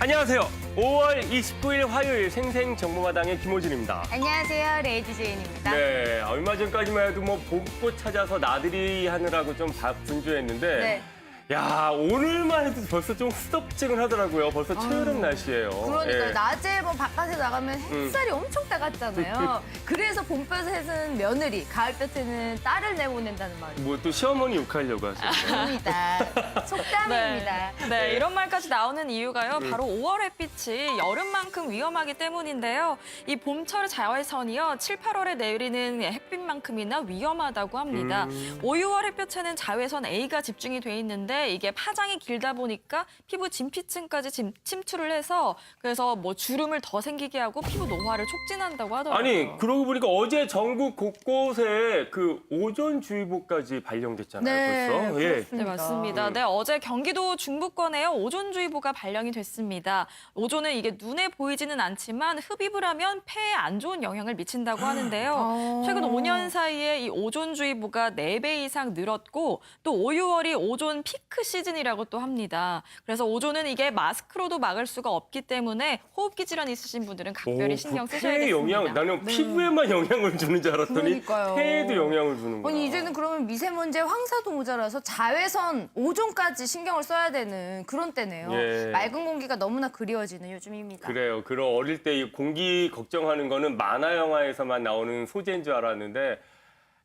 안녕하세요. 5월 29일 화요일 생생정보마당의 김호진입니다. 안녕하세요, 레이디 제인입니다. 네, 얼마 전까지만 해도 뭐 봄꽃 찾아서 나들이 하느라고 좀 분주했는데 네. 야, 오늘만 해도 벌써 좀 후덥지근하더라고요. 벌써 초여름 날씨예요. 그러니까 예. 낮에 뭐 바깥에 나가면 햇살이 엄청 따갑잖아요. 그래서 봄볕에는 며느리, 가을볕에는 딸을 내보낸다는 말이 뭐 또 시어머니 욕하려고 하시죠. 아닙니다. 속담입니다. 네, 이런 말까지 나오는 이유가요. 바로 5월 햇빛이 여름만큼 위험하기 때문인데요. 이 봄철 자외선이요. 7, 8월에 내리는 햇빛만큼이나 위험하다고 합니다. 5, 6월 햇볕에는 자외선 A가 집중이 돼 있는데 이게 파장이 길다 보니까 피부 진피층까지 침투를 해서 그래서 뭐 주름을 더 생기게 하고 피부 노화를 촉진한다고 하더라고요. 아니, 그러고 보니까 어제 전국 곳곳에 그 오존주의보까지 발령됐잖아요, 네, 벌써. 예. 네, 맞습니다. 네, 어제 경기도 중부권에요. 오존주의보가 발령이 됐습니다. 오존은 이게 눈에 보이지는 않지만 흡입을 하면 폐에 안 좋은 영향을 미친다고 하는데요. 최근 5년 사이에 이 오존주의보가 4배 이상 늘었고 또 5, 6월이 오존 피크 시즌이라고 또 합니다. 그래서 오존은 이게 마스크로도 막을 수가 없기 때문에 호흡기 질환 있으신 분들은 각별히 신경 쓰셔야겠습니다. 영향, 나는 피부에만 영향을 주는 줄 알았더니 그러니까요. 폐에도 영향을 주는구나. 아니 이제는 그러면 미세먼지 황사도 모자라서 자외선, 오존까지 신경을 써야 되는 그런 때네요. 예. 맑은 공기가 너무나 그리워지는 요즘입니다. 그래요. 그럼 어릴 때 이 공기 걱정하는 거는 만화 영화에서만 나오는 소재인 줄 알았는데,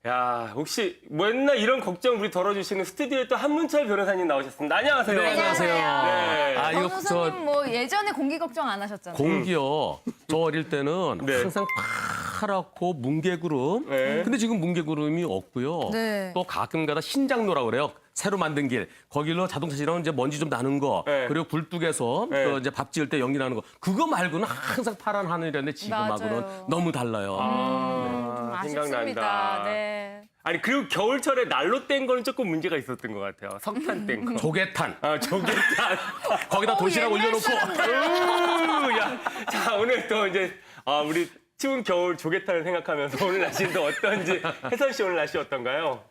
야, 혹시 맨날 이런 걱정 우리 덜어주시는 스튜디오에 또 한문철 변호사님 나오셨습니다. 안녕하세요. 네, 안녕하세요. 네. 아, 이거 변호사님 뭐 예전에 공기 걱정 안 하셨잖아요. 공기요. 저 어릴 때는 네. 항상 파랗고 뭉게구름. 네. 근데 지금 뭉게구름이 없고요. 네. 또 가끔가다 신장로라고 그래요. 새로 만든 길. 거길로 자동차 지나면 이제 먼지 좀 나는 거. 네. 그리고 굴뚝에서 네. 또 이제 밥 지을 때 연기 나는 거. 그거 말고는 항상 파란 하늘이었는데 지금하고는 맞아요. 너무 달라요. 아, 아쉽습니다. 생각난다. 네. 아니, 그리고 겨울철에 난로 뗀 거는 조금 문제가 있었던 것 같아요. 석탄 뗀 거. 조개탄. 아, 조개탄. 거기다 도시락 옛날 올려놓고. 사람들. 야, 자, 오늘 또 이제 우리 추운 겨울 조개탄을 생각하면서 오늘 날씨는 또 어떤지 혜선 씨 오늘 날씨 어떤가요?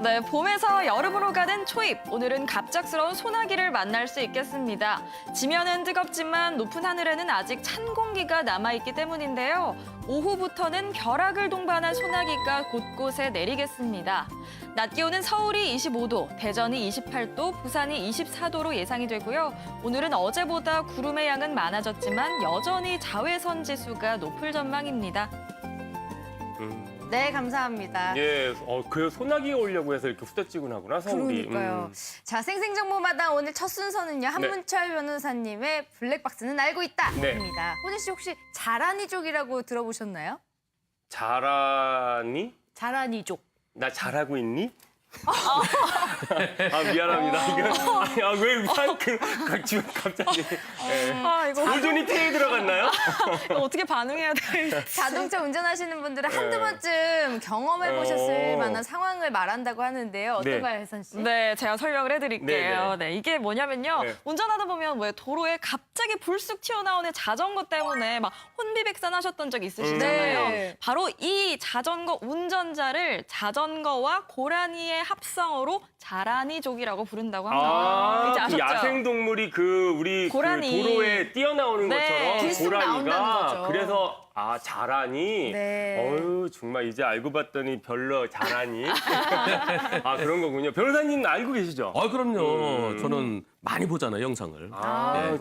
네, 봄에서 여름으로 가는 초입. 오늘은 갑작스러운 소나기를 만날 수 있겠습니다. 지면은 뜨겁지만 높은 하늘에는 아직 찬 공기가 남아있기 때문인데요. 오후부터는 벼락을 동반한 소나기가 곳곳에 내리겠습니다. 낮 기온은 서울이 25도, 대전이 28도, 부산이 24도로 예상이 되고요. 오늘은 어제보다 구름의 양은 많아졌지만 여전히 자외선 지수가 높을 전망입니다. 네, 감사합니다. 예, 그 소나기가 오려고 해서 이렇게 후덥지근하구나, 서울이. 그러니까요. 자, 생생정보마당 오늘 첫 순서는요. 한문철 변호사님의 블랙박스는 알고 있다. 네. 입니다. 호진 씨 혹시 자라니족이라고 들어보셨나요? 잘하니? 자라니족. 나 잘하고 있니? 미안합니다. 이거 왜 지금 갑자기 아, 이거 오존이 폐에 들어갔나요? 어떻게 반응해야 될지. 자동차 운전하시는 분들은 한두 번쯤 경험해보셨을 만한 상황을 말한다고 하는데요. 어떤가요, 혜선 씨? 네, 제가 설명을 해드릴게요. 네, 네, 이게 뭐냐면요. 네. 운전하다 보면 왜 도로에 갑자기 불쑥 튀어나오는 자전거 때문에 막 혼비백산하셨던 적 있으시잖아요. 네. 바로 이 자전거 운전자를 자전거와 고라니의 합성어로 자라니족이라고 부른다고 합니다. 이제 그 아셨죠? 야생동물이 우리 고라니. 그 도로에 뛰어나오는 네. 것처럼 들쑥 나온다는 고라니가 거죠. 그래서 잘하니? 네. 어휴, 정말 이제 알고 봤더니 별로 잘하니? 그런 거군요. 변호사님 알고 계시죠? 그럼요. 저는 많이 보잖아요, 영상을.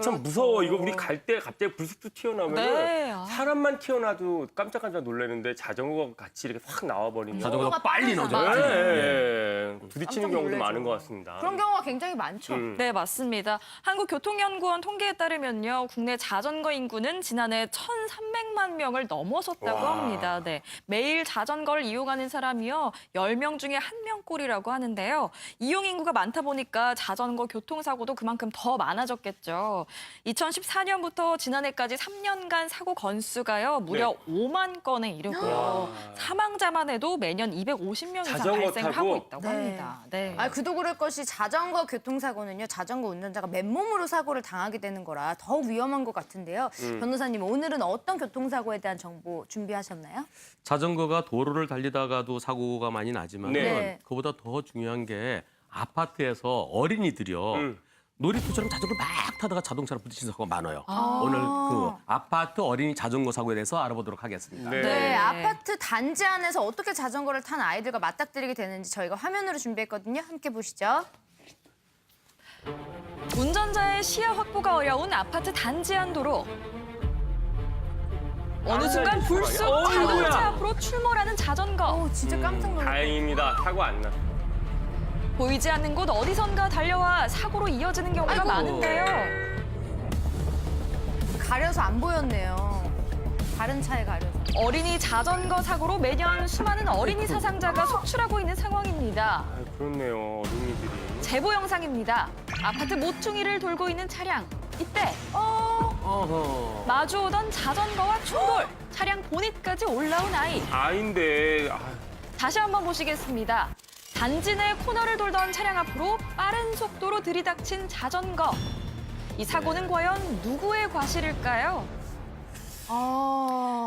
참 무서워. 이거 우리 갈 때 갑자기 불쑥 튀어나오면 네. 사람만 튀어나도 깜짝깜짝 놀라는데 자전거가 같이 이렇게 확 나와버리면 자전거가 빨리 빠져서. 나오죠. 네. 부딪히는 깜짝 경우도 놀라죠. 많은 것 같습니다. 그런 경우가 굉장히 많죠. 네, 맞습니다. 한국교통연구원 통계에 따르면요. 국내 자전거 인구는 지난해 1,300만 명을 넘어섰다고 와. 합니다. 네, 매일 자전거를 이용하는 사람이요. 10명 중에 1명꼴이라고 하는데요. 이용 인구가 많다 보니까 자전거 교통사고도 그만큼 더 많아졌겠죠. 2014년부터 지난해까지 3년간 사고 건수가요. 무려 5만 건에 이르고요. 사망자만 해도 매년 250명 이상 자전거 발생을 타고? 하고 있다고 합니다. 네. 그도 그럴 것이 자전거 교통사고는요. 자전거 운전자가 맨몸으로 사고를 당하게 되는 거라 더 위험한 것 같은데요. 변호사님, 오늘은 어떤 교통사고에 대한 정보 준비하셨나요? 자전거가 도로를 달리다가도 사고가 많이 나지만 네. 네. 그보다 더 중요한 게 아파트에서 어린이들이요. 놀이터처럼 자전거 막 타다가 자동차로 부딪힌 사고가 많아요. 오늘 그 아파트 어린이 자전거 사고에 대해서 알아보도록 하겠습니다. 네, 아파트 단지 안에서 어떻게 자전거를 탄 아이들과 맞닥뜨리게 되는지 저희가 화면으로 준비했거든요. 함께 보시죠. 운전자의 시야 확보가 어려운 아파트 단지 안 도로. 어느 순간 불쑥 어이구야. 자동차 앞으로 출몰하는 자전거. 진짜 깜짝 놀랐어요. 다행입니다. 사고 안 났어. 보이지 않는 곳 어디선가 달려와 사고로 이어지는 경우가 아이고. 많은데요. 가려서 안 보였네요. 다른 차에 가려서. 어린이 자전거 사고로 매년 수많은 어린이 사상자가 속출하고 있는 상황입니다. 아, 그렇네요. 어린이들이. 제보 영상입니다. 아파트 모퉁이를 돌고 있는 차량. 이때 어허. 마주오던 자전거와 충돌. 차량 보닛까지 올라온 아이. 아인데 다시 한번 보시겠습니다. 단지 내 코너를 돌던 차량 앞으로 빠른 속도로 들이닥친 자전거. 이 사고는 과연 누구의 과실일까요?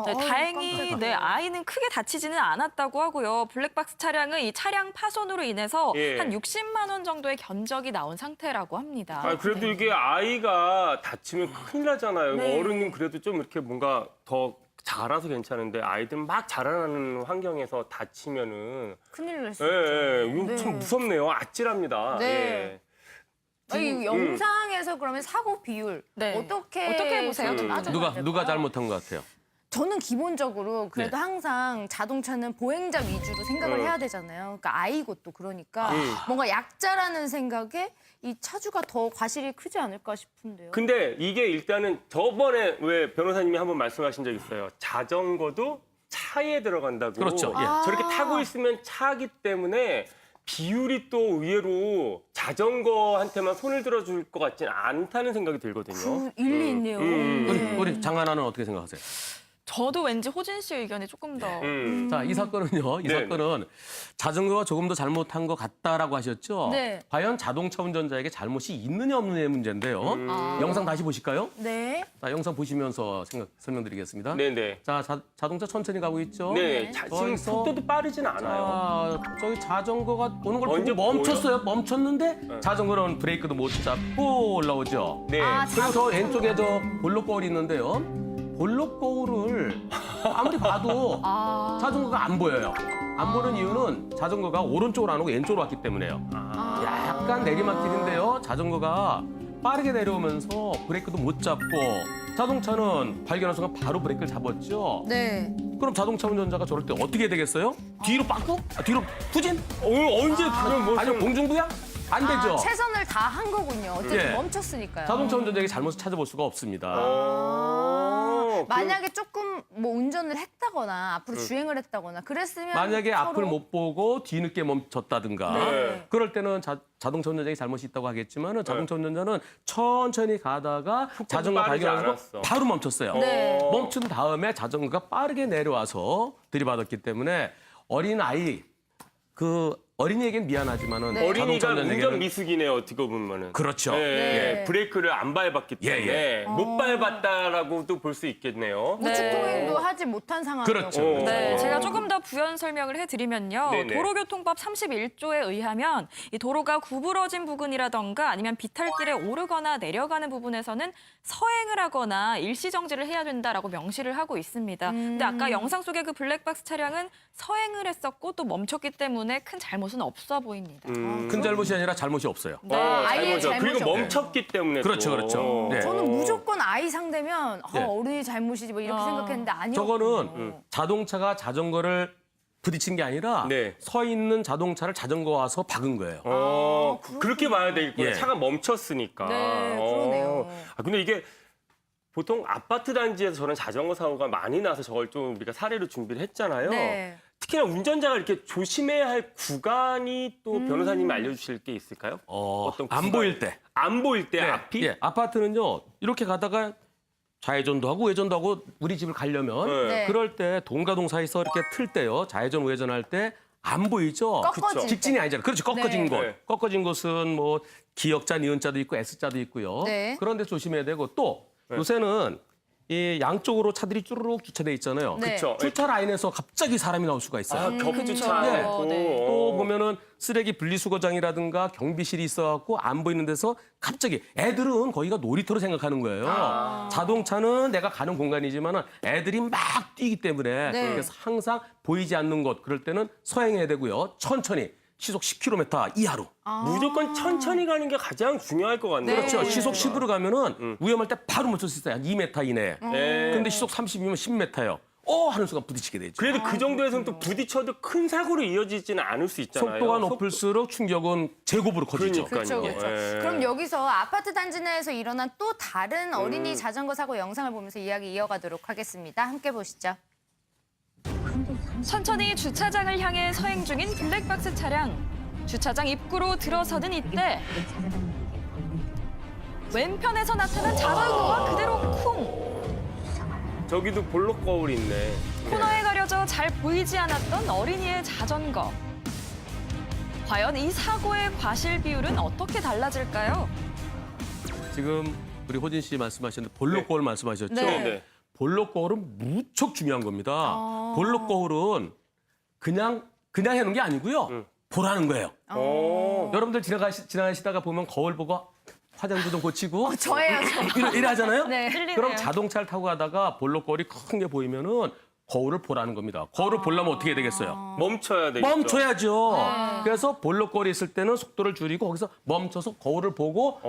네, 다행히 아이는 크게 다치지는 않았다고 하고요. 블랙박스 차량은 이 차량 파손으로 인해서 예. 한 60만 원 정도의 견적이 나온 상태라고 합니다. 그래도 이게 아이가 다치면 큰일 나잖아요. 네. 어른은 그래도 좀 이렇게 뭔가 더 자라서 괜찮은데 아이들 막 자라나는 환경에서 다치면은 큰일 날 수 예, 있죠. 예, 이거 네. 좀 무섭네요. 아찔합니다. 네. 예. 이 영상에서 그러면 사고 비율 네. 어떻게 보세요? 누가 잘못한 것 같아요? 저는 기본적으로 그래도 네. 항상 자동차는 보행자 위주로 생각을 해야 되잖아요. 그러니까 아이고 또 그러니까 뭔가 약자라는 생각에 이 차주가 더 과실이 크지 않을까 싶은데요. 근데 이게 일단은 저번에 왜 변호사님이 한번 말씀하신 적 있어요. 자전거도 차에 들어간다고. 그렇죠. 예. 저렇게 타고 있으면 차기 때문에 비율이 또 의외로 자전거한테만 손을 들어줄 것 같진 않다는 생각이 들거든요. 그 일리 있네요. 우리 장하나는 어떻게 생각하세요? 저도 왠지 호진 씨 의견이 조금 더 자, 이 사건은요. 이 네. 사건은 자전거가 조금 더 잘못한 것 같다라고 하셨죠? 네. 과연 자동차 운전자에게 잘못이 있느냐 없느냐의 문제인데요. 영상 다시 보실까요? 네. 자, 영상 보시면서 설명드리겠습니다. 네네. 자, 자동차 천천히 가고 있죠? 네, 지금 여기서- 속도도 빠르진 않아요. 자, 저기 자전거가 오는 걸 언제 보고 멈췄어요. 멈췄는데 자전거는 브레이크도 못 잡고 올라오죠. 네. 그리고 저 왼쪽에 저 볼록거울이 있는데요. 볼록거울을 아무리 봐도 자전거가 안 보여요. 안 보는 이유는 자전거가 오른쪽으로 안 오고 왼쪽으로 왔기 때문에요. 약간 내리막길인데요. 자전거가 빠르게 내려오면서 브레이크도 못 잡고 자동차는 발견한 순간 바로 브레이크를 잡았죠. 네. 그럼 자동차 운전자가 저럴 때 어떻게 해야 되겠어요? 뒤로 빠꾸? 뒤로 후진? 언제 그런 뭐 아니면 공중부양? 안 되죠. 최선을 다 한 거군요. 어쨌든 예. 멈췄으니까요. 자동차 운전자에게 잘못을 찾아볼 수가 없습니다. 만약에 조금 뭐 운전을 했다거나 앞으로 주행을 했다거나 그랬으면 만약에 서로- 앞을 못 보고 뒤늦게 멈췄다든가 네. 그럴 때는 자동차 운전자에게 잘못이 있다고 하겠지만 자동차 운전자는 천천히 가다가 자전거 빠르지 발견하고 않았어. 바로 멈췄어요. 네. 멈춘 다음에 자전거가 빠르게 내려와서 들이받았기 때문에 어린아이 어린이에겐 미안하지만은 네. 어린이가 운전 운전자에게는 미숙이네요. 어떻게 보면은. 그렇죠. 네. 네. 브레이크를 안 밟았기 예, 때문에 못 밟았다라고도 볼 수 있겠네요. 우측 통행도 하지 못한 상황이었고. 그렇죠. 네, 제가 조금 더 부연 설명을 해드리면요. 네네. 도로교통법 31조에 의하면 이 도로가 구부러진 부분이라던가 아니면 비탈길에 오르거나 내려가는 부분에서는 서행을 하거나 일시정지를 해야 된다라고 명시를 하고 있습니다. 근데 아까 영상 속의 그 블랙박스 차량은 서행을 했었고 또 멈췄기 때문에 큰 잘못은 없어 보입니다. 큰 잘못이 아니라 잘못이 없어요. 아예 잘못이죠. 그리고 잘못이 멈췄기 때문에 그렇죠, 또. 그렇죠. 네. 저는 무조건 아이 상대면 네. 어른이 잘못이지 뭐 이렇게 생각했는데 아니었군요. 저거는 자동차가 자전거를 부딪힌 게 아니라 네. 서 있는 자동차를 자전거 와서 박은 거예요. 그렇게 봐야 되겠구나. 예. 차가 멈췄으니까. 네, 그러네요. 근데 이게 보통 아파트 단지에서 저런 자전거 사고가 많이 나서 저걸 좀 우리가 사례로 준비를 했잖아요. 네. 특히나 운전자가 이렇게 조심해야 할 구간이 또 변호사님이 알려주실 게 있을까요? 어떤 안 구간? 보일 때. 안 보일 때 네. 앞이? 예, 아파트는요. 이렇게 가다가 좌회전도 하고 우회전도 하고 우리 집을 가려면 네. 그럴 때 동과 사이에서 이렇게 틀 때요. 좌회전 우회전할 때 안 보이죠. 꺾어질 때. 직진이 아니잖아요. 그렇죠. 꺾어진 네. 곳. 네. 꺾어진 곳은 뭐 기역자, 니은자도 있고 S자도 있고요. 네. 그런데 조심해야 되고 또 요새는 이 양쪽으로 차들이 쭈르륵 주차돼 있잖아요. 네. 그쵸. 주차 라인에서 갑자기 사람이 나올 수가 있어요. 아, 겹주차. 네. 또 보면은 쓰레기 분리수거장이라든가 경비실이 있어갖고 안 보이는 데서 갑자기 애들은 거기가 놀이터로 생각하는 거예요. 자동차는 내가 가는 공간이지만은 애들이 막 뛰기 때문에 네. 그래서 항상 보이지 않는 곳 그럴 때는 서행해야 되고요. 천천히 시속 10km 이하로. 무조건 천천히 가는 게 가장 중요할 것 같네요. 그렇죠. 시속 10으로 가면은 위험할 때 바로 멈출 수 있어요. 한 2m 이내에. 네. 근데 시속 30이면 10m예요. 하는 순간 부딪히게 되죠. 그래도 그 정도에서는 또 부딪혀도 큰 사고로 이어지지는 않을 수 있잖아요. 속도가 높을수록 충격은 제곱으로 커지죠. 그러니까요. 그렇죠, 그렇죠. 예. 그럼 여기서 아파트 단지 내에서 일어난 또 다른 어린이 자전거 사고 영상을 보면서 이야기 이어가도록 하겠습니다. 함께 보시죠. 천천히 주차장을 향해 서행 중인 블랙박스 차량. 주차장 입구로 들어서는 이때 왼편에서 나타난 자전거가 그대로 쿵! 저기도 볼록 거울이 있네. 코너에 가려져 잘 보이지 않았던 어린이의 자전거. 과연 이 사고의 과실 비율은 어떻게 달라질까요? 지금 우리 호진 씨 말씀하셨는데 볼록 거울 말씀하셨죠? 네. 네. 볼록 거울은 무척 중요한 겁니다. 볼록 거울은 그냥 해놓은 게 아니고요. 보라는 거예요. 여러분들 지나가시다가 보면 거울 보고 화장도 좀 고치고 저예요, 저. 이래 하잖아요. 네. 그럼 자동차를 타고 가다가 볼록 거울이 큰 게 보이면은 거울을 보라는 겁니다. 거울을 보려면 어떻게 해야 되겠어요? 멈춰야 되겠죠. 멈춰야죠. 그래서 볼록거리 있을 때는 속도를 줄이고 거기서 멈춰서 거울을 보고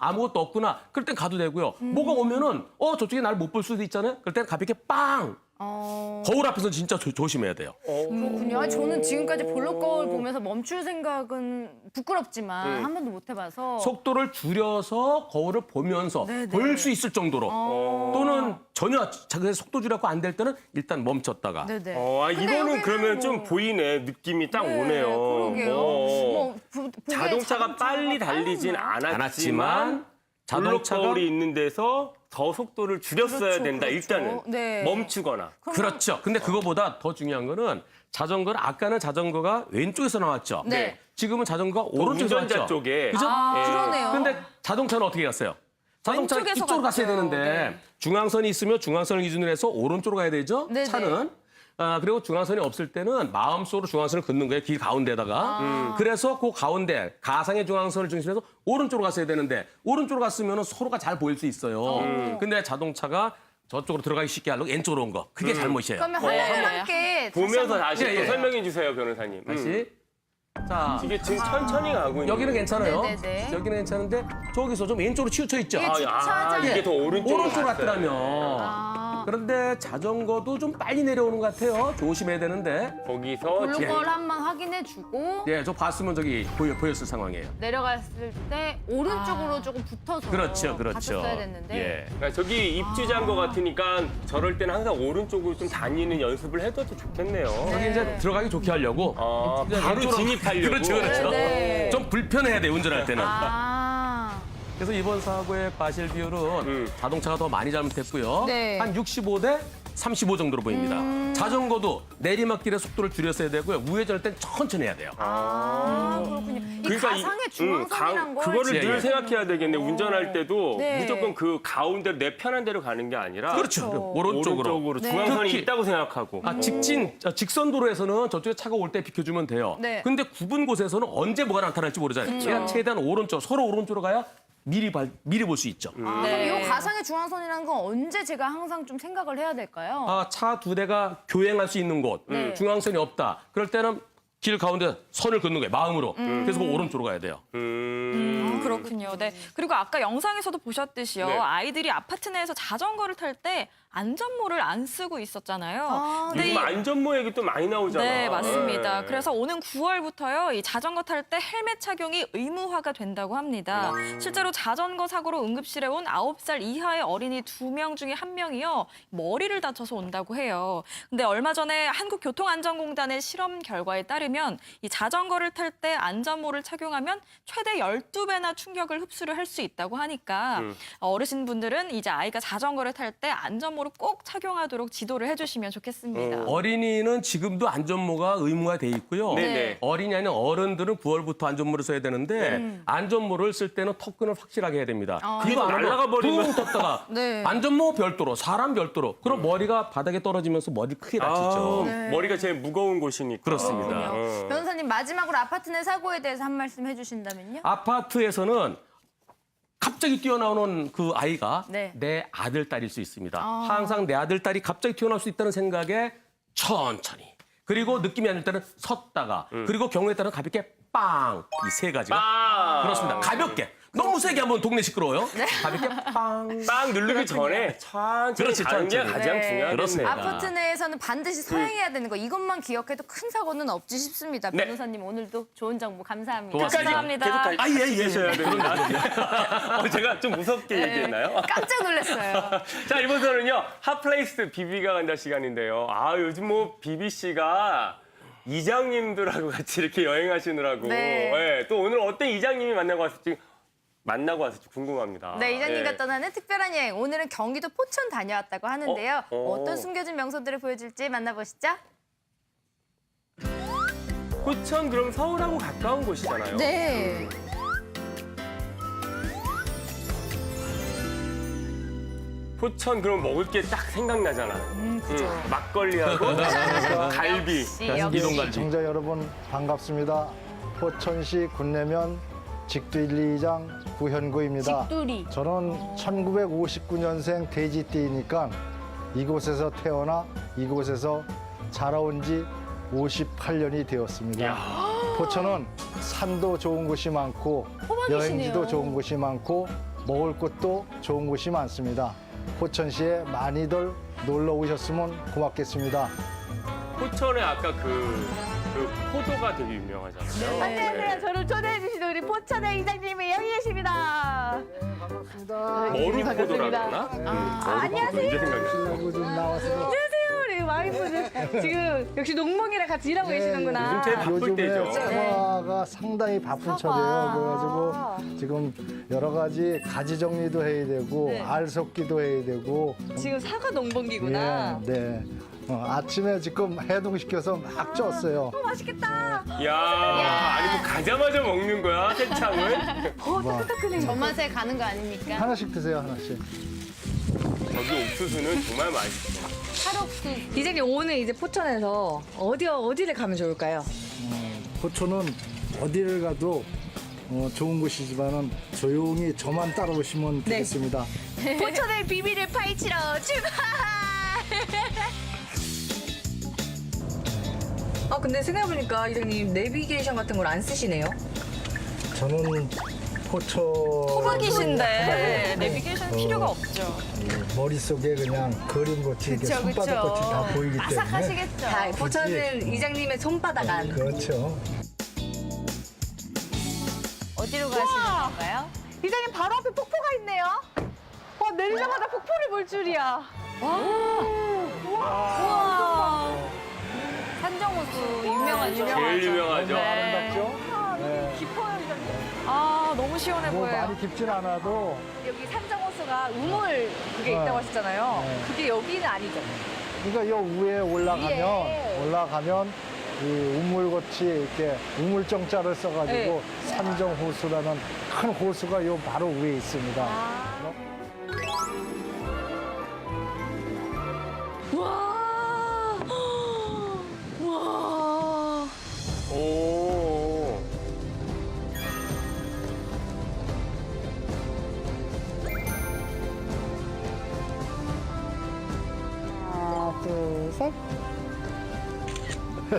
아무것도 없구나. 그럴 땐 가도 되고요. 뭐가 오면은 저쪽에 날 못 볼 수도 있잖아요. 그럴 땐 가볍게 빵. 거울 앞에서 진짜 조심해야 돼요. 그렇군요. 아니, 저는 지금까지 볼록 거울 보면서 멈출 생각은 부끄럽지만 한 번도 못 해봐서. 속도를 줄여서 거울을 보면서 네네. 볼 수 있을 정도로 또는 전혀 자기 속도 줄였고 안 될 때는 일단 멈췄다가 네네. 근데 이거는 여기는 그러면 뭐- 좀 보이네. 느낌이 딱 네, 오네요. 그러게요. 뭐, 보기에 자동차가 빨리 달리진 빠르구나. 않았지만 볼록 자동차가 거울이 있는 데서 더 속도를 줄였어야 그렇죠, 된다. 그렇죠. 일단은 네. 멈추거나. 그렇죠. 근데 그거보다 더 중요한 거는 자전거는 아까는 자전거가 왼쪽에서 나왔죠. 네. 지금은 자전거가 오른쪽에서 운전자 왔죠. 쪽에. 그죠? 그러네요. 근데 자동차는 어떻게 갔어요? 자동차는 왼쪽에서 이쪽으로 갔어야 갔죠. 되는데 네. 중앙선이 있으면 중앙선을 기준으로 해서 오른쪽으로 가야 되죠. 네네. 차는. 그리고 중앙선이 없을 때는 마음속으로 중앙선을 긋는 거예요. 길 가운데다가. 그래서 그 가운데 가상의 중앙선을 중심으로 해서 오른쪽으로 갔어야 되는데 오른쪽으로 갔으면 서로가 잘 보일 수 있어요. 근데 자동차가 저쪽으로 들어가기 쉽게 하려고 왼쪽으로 온 거. 그게 잘못이에요. 그러면 하나를 함께 보면서 다시 예, 또 예. 설명해 주세요, 변호사님. 다시. 자, 이게 지금 천천히 가고 있는. 여기는 괜찮아요. 네네네. 여기는 괜찮은데 저기서 좀 왼쪽으로 치우쳐 있죠. 예, 주차장. 이게 더 오른쪽으로 오른쪽 갔어요. 같더라면. 그런데 자전거도 좀 빨리 내려오는 것 같아요. 조심해야 되는데. 거기서 볼록 지금 거울 한번 확인해주고 예, 저 봤으면 저기 보였을 상황이에요. 내려갔을 때 오른쪽으로 조금 붙어서 그렇죠, 그렇죠. 갔었어야 됐는데. 예. 그러니까 저기 입주자인 것 같으니까 저럴 때는 항상 오른쪽으로 좀 다니는 연습을 해도 좋겠네요. 저기 이제 들어가기 좋게 하려고. 바로 왼쪽으로- 진입하려고. 그렇죠, 그렇죠. 네. 좀 불편해야 돼, 운전할 때는. 그래서 이번 사고의 과실 비율은 자동차가 더 많이 잘못했고요. 네. 한 65대 35 정도로 보입니다. 자전거도 내리막길의 속도를 줄였어야 되고요. 우회전할 땐 천천히 해야 돼요. 그렇군요. 이 가상의 중앙선이란 걸 그거를 예, 늘 예. 생각해야 되겠네. 운전할 때도 네. 무조건 그 가운데로 내 편한 대로 가는 게 아니라 그렇죠. 오른쪽으로. 네. 중앙선이 특히- 있다고 생각하고. 직선 도로에서는 저쪽에 차가 올 때 비켜주면 돼요. 네. 근데 굽은 곳에서는 언제 뭐가 나타날지 모르잖아요. 그냥 최대한 오른쪽, 서로 오른쪽으로 가야 미리 볼 수 있죠. 그럼 이 가상의 중앙선이라는 건 언제 제가 항상 좀 생각을 해야 될까요? 차 두 대가 교행할 수 있는 곳, 네. 중앙선이 없다. 그럴 때는 길 가운데 선을 긋는 거예요, 마음으로. 그래서 뭐 오른쪽으로 가야 돼요. 그렇군요. 네. 그리고 아까 영상에서도 보셨듯이요. 네. 아이들이 아파트 내에서 자전거를 탈 때 안전모를 안 쓰고 있었잖아요. 근데 요즘 안전모 얘기 또 많이 나오잖아. 네, 맞습니다. 네. 그래서 오는 9월부터요, 이 자전거 탈 때 헬멧 착용이 의무화가 된다고 합니다. 실제로 자전거 사고로 응급실에 온 9살 이하의 어린이 2명 중에 1명이요, 머리를 다쳐서 온다고 해요. 근데 얼마 전에 한국교통안전공단의 실험 결과에 따르면 이 자전거를 탈 때 안전모를 착용하면 최대 12배나 충격을 흡수를 할 수 있다고 하니까 어르신분들은 이제 아이가 자전거를 탈 때 안전모를 필수적으로 꼭 착용하도록 지도를 해주시면 좋겠습니다. 어린이는 지금도 안전모가 의무화 돼 있고요. 네네. 어린이 아닌 어른들은 9월부터 안전모를 써야 되는데 안전모를 쓸 때는 턱끈을 확실하게 해야 됩니다. 그게 날아가 버리면 붕 떴다가 네. 안전모 별도로 사람 별도로 그럼 머리가 바닥에 떨어지면서 머리 크게 다치죠. 머리가 제일 무거운 곳이니까. 그렇습니다. 변호사님 마지막으로 아파트 내 사고에 대해서 한 말씀 해주신다면요? 아파트에서는 갑자기 뛰어나오는 그 아이가 네. 내 아들, 딸일 수 있습니다. 항상 내 아들, 딸이 갑자기 튀어나올 수 있다는 생각에 천천히. 그리고 느낌이 안 들 때는 섰다가 그리고 경우에 따라 가볍게 빵. 이 세 가지가 빵! 그렇습니다. 가볍게. 너무 세게 하면 동네 시끄러워요. 가볍게 빵. 빵 누르기 전에 천천히 그렇지, 가는 게 천천히. 가장 네. 중요하겠네요. 그렇습니다. 아파트 내에서는 반드시 서행해야 되는 거 이것만 기억해도 큰 사고는 없지 싶습니다. 네. 변호사님 오늘도 좋은 정보 감사합니다. 고맙습니다. 감사합니다. 계속 계셔야 됩니다. 제가 좀 무섭게 얘기했나요? 깜짝 놀랐어요. 자, 이번에는요. 핫플레이스 비비가 간다 시간인데요. 아, 요즘 뭐 비비 씨가 이장님들하고 같이 이렇게 여행하시느라고. 네. 예, 또 오늘 어떤 이장님이 만나고 왔을지 궁금합니다. 네, 이장님과 예. 떠나는 특별한 여행. 오늘은 경기도 포천 다녀왔다고 하는데요. 어떤 숨겨진 명소들을 보여줄지 만나보시죠. 포천 그럼 서울하고 가까운 곳이잖아요. 네. 포천 그럼 먹을 게 딱 생각나잖아. 그죠. 막걸리하고 갈비. 역시. 이동갈비. 시청자 여러분 반갑습니다. 포천시 군내면 직두 1, 2장 구현구입니다. 직두리. 저는 1959년생 돼지띠니까 이곳에서 태어나 이곳에서 자라온 지 58년이 되었습니다. 포천은 산도 좋은 곳이 많고 여행지도 좋은 곳이 많고 먹을 곳도 좋은 곳이 많습니다. 포천시에 많이들 놀러 오셨으면 고맙겠습니다. 포천에 아까 그 포도가 되게 유명하잖아요. 안녕하세요. 저를 초대해 주신 우리 포천의 이장님의 영희예십니다. 반갑습니다. 머루포도라 그러나? 안녕하세요. 이제 생각났어요. 신라고 좀 나왔어요. 안녕하세요. 우리 와이프는 지금 역시 농목이랑 같이 일하고 계시는구나. 요즘 제일 바쁠 요즘에 때죠. 사과가 상당히 바쁜 철이에요. 그래가지고 지금 여러 가지 가지 정리도 해야 되고 알 섞기도 해야 되고. 지금 사과 농번기구나. 예, 네. 아침에 지금 해동시켜서 막 쪘어요. 맛있겠다. 야, 아니 뭐 가자마자 먹는 거야 새참을? 저 맛에 가는 거 아닙니까? 하나씩 드세요, 하나씩. 저기 옥수수는 정말 맛있어. 탈옥수. 이장님 오늘 이제 포천에서 어디를 가면 좋을까요? 포천은 어디를 가도 좋은 곳이지만은 조용히 저만 따라오시면 되겠습니다. 포천의 비밀을 파헤치러 출발! 근데 생각해보니까 이장님 내비게이션 같은 걸 안 쓰시네요. 저는 포천 호박이신데 내비게이션 필요가 없죠. 머릿속에 그냥 그림같이 이렇게 그쵸, 손바닥같이 그쵸. 다 보이기 때문에 아삭하시겠죠? 자, 포천은 이장님의 손바닥 안. 그렇죠. 어디로 가시는 건가요? 이장님 바로 앞에 폭포가 있네요. 내리자마자 폭포를 볼 줄이야. 우와. 산정호수 유명하죠. 제일 유명하죠. 네. 맞죠? 깊어요, 이장님. 너무 시원해 뭐 보여요. 많이 깊진 않아도 여기 산정호수가 우물 그게 있다고 하셨잖아요. 네. 그게 여기는 아니죠. 그러니까 요 위에 위에. 올라가면 이 우물같이 이렇게 우물정자를 써가지고 네. 산정호수라는 큰 호수가 요 바로 위에 있습니다. 와. 와. 오. 하나, 둘, 셋.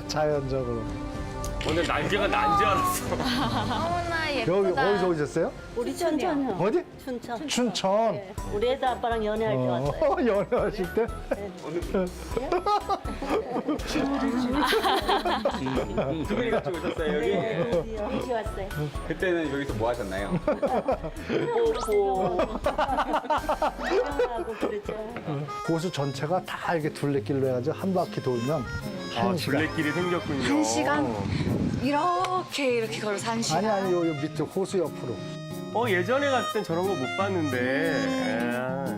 자연적으로. 오늘 날개가 난 줄 알았어. 어머나 여기 예쁘다. 어디서 오셨어요? 우리 춘천이요. 어디? 춘천. 춘천. 우리 애들 아빠랑 연애할 때 왔어요. 연애하실 때? 두 분이 같이 오셨어요 여기? 우리 같이 왔어요. 그때는 여기서 뭐 하셨나요? 뽀뽀. 구경하고 그랬죠. 호수 전체가 다 이렇게 둘레길로 해가지고 한 바퀴 돌면 한 시간. 둘레길이 생겼군요. 1시간? 이렇게 걸어서 한 시간. 아니 요 밑에 호수 옆으로. 예전에 갔을 땐 저런 거 못 봤는데.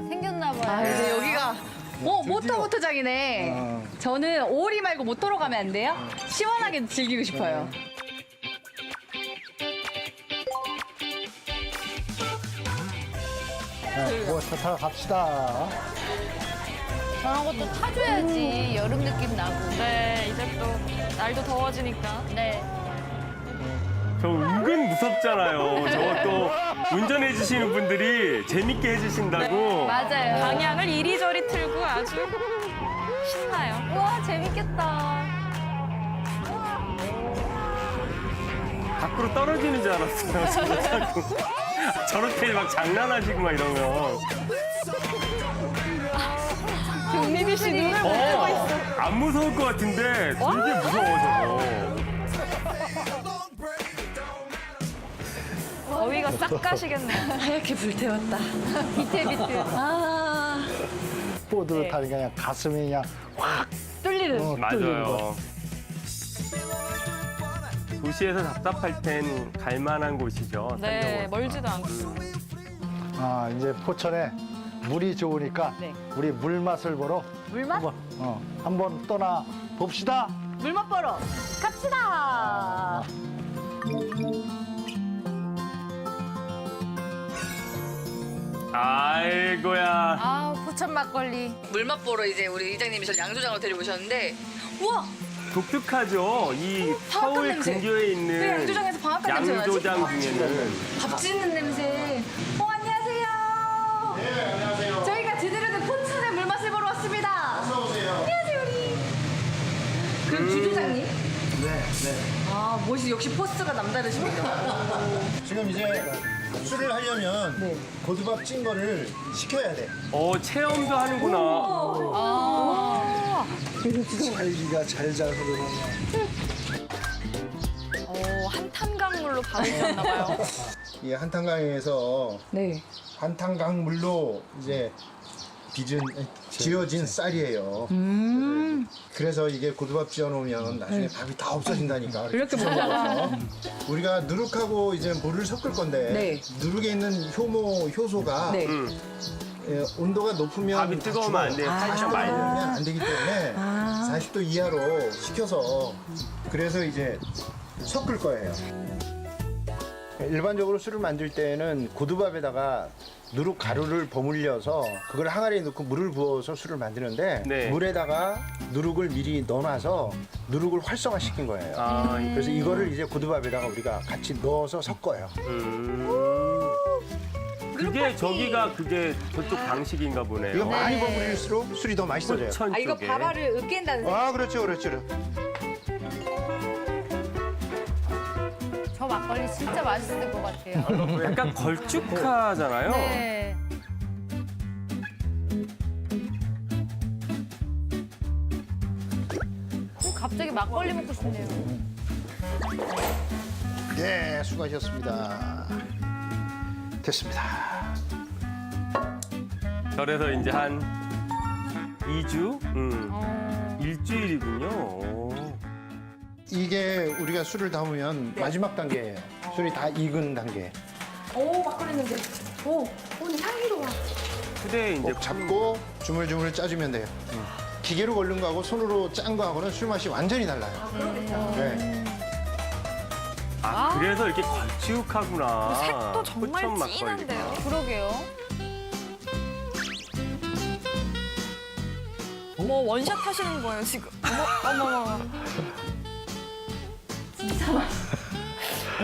생겼나 봐요. 이제 여기가 모터장이네. 저는 오리 말고 모터로 가면 안 돼요? 시원하게 즐기고 싶어요. 모터 타러 갑시다. 저런 것도 타줘야지 여름 느낌 나고. 네, 이제 또 날도 더워지니까. 네. 저 은근 무섭잖아요. 저것도 운전해 주시는 분들이 재밌게 해주신다고. 맞아요. 방향을 이리저리 틀고 아주 신나요. 우와 재밌겠다. 밖으로 떨어지는 줄 알았어요. 진짜 자꾸. 저렇게 막 장난하시고 막 이러면. 경리비 씨 눈을 못 뜨고 있어. 안 무서울 것 같은데 되게 무서워 저거. 어휘가 싹 가시겠네요. 하얗게 불태웠다. 비틀비틀. 보드를 타니까 그냥 가슴이 그냥 확 뚫리는. 뚫리는 거. 맞아요. 도시에서 답답할 땐 갈만한 곳이죠. 네, 산정호. 멀지도 않고. 아, 이제 포천에 물이 좋으니까 네. 우리 물맛을 보러 물맛? 한번 떠나 봅시다. 물맛 보러 갑시다. 아이고야. 아 포천 막걸리. 물맛 보러 이제 우리 이장님이 저 양조장으로 데려오셨는데 우와! 독특하죠. 이 서울 냄새. 근교에 왜 있는 양조장에서 방앗간 냄새 나지? 양조장 중에는 밥 짓는 냄새. 안녕하세요. 네, 안녕하세요. 저희가 제대로 된 포천의 물맛을 보러 왔습니다. 어서 오세요. 안녕하세요, 우리. 그럼 주조장님? 네. 아, 멋이 역시 포스가 남다르십니다. 지금 이제 술을 하려면 고두밥 찐 거를 식혀야 돼. 체험도 하는구나. 찰기가 잘잘 흐르는. 한탄강물로 바로 지었나 봐요. 이 한탄강에서 네. 한탄강물로 이제 지어진 쌀이에요. 그래서 이게 고두밥 지어놓으면 나중에 밥이 다 없어진다니까. 이렇게 먹어서 우리가 누룩하고 이제 물을 섞을 건데 네. 누룩에 있는 효소가 네. 온도가 높으면 밥이 뜨거우면 안 돼요. 40도 말리면 안 되기 때문에 40도 이하로 식혀서 그래서 이제 섞을 거예요. 일반적으로 술을 만들 때는 고두밥에다가 누룩 가루를 버물려서 그걸 항아리에 넣고 물을 부어서 술을 만드는데 네. 물에다가 누룩을 미리 넣어놔서 누룩을 활성화시킨 거예요. 그래서 이거를 이제 고두밥에다가 우리가 같이 넣어서 섞어요. 그게 저기가 그게 저쪽 방식인가 보네요. 이거 많이 버무릴수록 술이 더 맛있어져요. 포천 아, 이거 쪽에. 밥알을 으깬다는 생각. 아, 그렇죠, 그렇죠. 저 막걸리 진짜 맛있을 것 같아요. 약간 걸쭉하잖아요. 네. 갑자기 막걸리 먹고 싶네요. 네, 수고하셨습니다. 됐습니다. 그래서 이제 한 2주? 일주일이군요. 오. 이게 우리가 술을 담으면 마지막 단계예요. 술이 다 익은 단계. 오, 막걸리 냄새. 오, 오늘 향기로워. 후대에 이제 꼭 잡고 주물주물 짜주면 돼요. 기계로 걸른 거하고 손으로 짠 거하고는 술 맛이 완전히 달라요. 네. 그래서 이렇게 걸쭉하구나. 색도 정말 포천 막걸리가. 진한데요. 그러게요. 뭐 원샷 하시는 거예요 지금. 어머.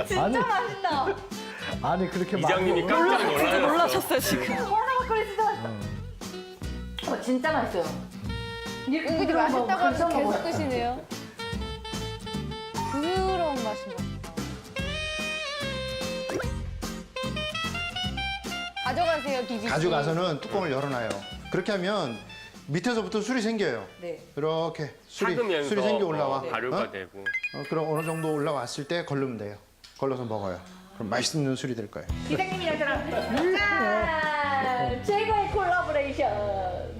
진짜 맛있다. 아니 그렇게 이장님이 깜짝 놀라요. 놀라셨어요 지금. 와나 막걸리 진짜 맛있다. 진짜 맛있어요. 은근히 맛있다고 하면서 계속 드시네요. 부드러운 맛인가. 가져가세요, 비비 씨. 가져가서는 뚜껑을 열어놔요. 그렇게 하면 밑에서부터 술이 생겨요. 네. 이렇게 술이 삭으면서 생겨 올라와. 발효가 어? 되고. 그럼 어느 정도 올라왔을 때 걸르면 돼요. 걸러서 먹어요. 그럼 맛있는 술이 될 거예요. 이장님이랑 저랑 짠! 최고의 콜라보레이션.